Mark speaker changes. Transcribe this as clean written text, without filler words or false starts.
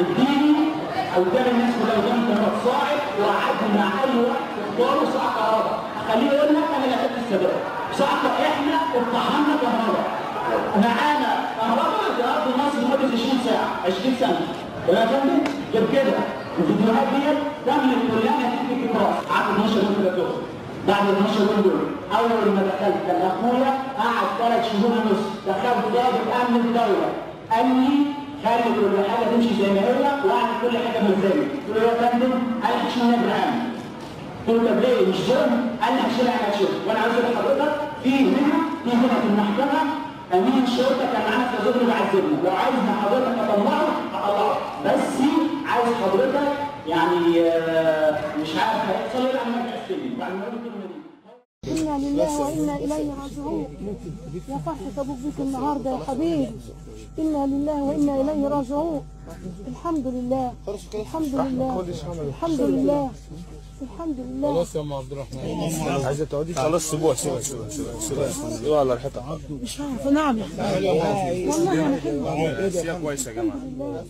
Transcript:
Speaker 1: اديني قدام الناس كلها قدام الكاميرات صاعد وقعدني مع اي واحد اختاره صاع كهرباء، خليه يقول لك انا اللي اخدت السباق. صاع احنا اقتحمنا كهرباء. معانا كهرباء تقضي مصر لمده 20 ساعه 20 سنه. يا فندم غير كده الفيديوهات ديت تملك كلها تكتيك الراس. قعدت 12 يوم كده توصل. بعد 12 يوم دول اول ما دخلت كان اخويا قعد 3 شهور ونص، دخلت ضابط امن الدوله قال لي خلي كل حاجه تمشي زي ما هي واعمل كل حاجه ملزمه. قلت له يا فندم قال لي هشيل نادي العام. قلت له طب ليه مش ظلم؟ قال لي هشيلها انا هشيلها. وانا عايز اقول لحضرتك في هنا في المحكمه امين الشرطه كان معانا في تظلم وعذبنا، لو عايز مع حضرتك اطلعه هطلعه، بس عايز حضرتك يعني مش عارف هيحصل ايه لما تقسمني بعد ما قلت الكلمه دي.
Speaker 2: إنا لله وإنا إليه راجعون. يا فرحة أبوك بيك النهارده يا حبيبي. إنا لله وإنا إليه راجعون. الحمد لله الحمد لله الحمد لله الحمد لله.
Speaker 3: خلاص يا ام عبد الرحمن عايزه تقعدي؟ خلاص سيبوها سيبوها على الحيطه.
Speaker 2: مش عارفه. نعم والله انا حلوه.
Speaker 3: كويسه يا جماعه.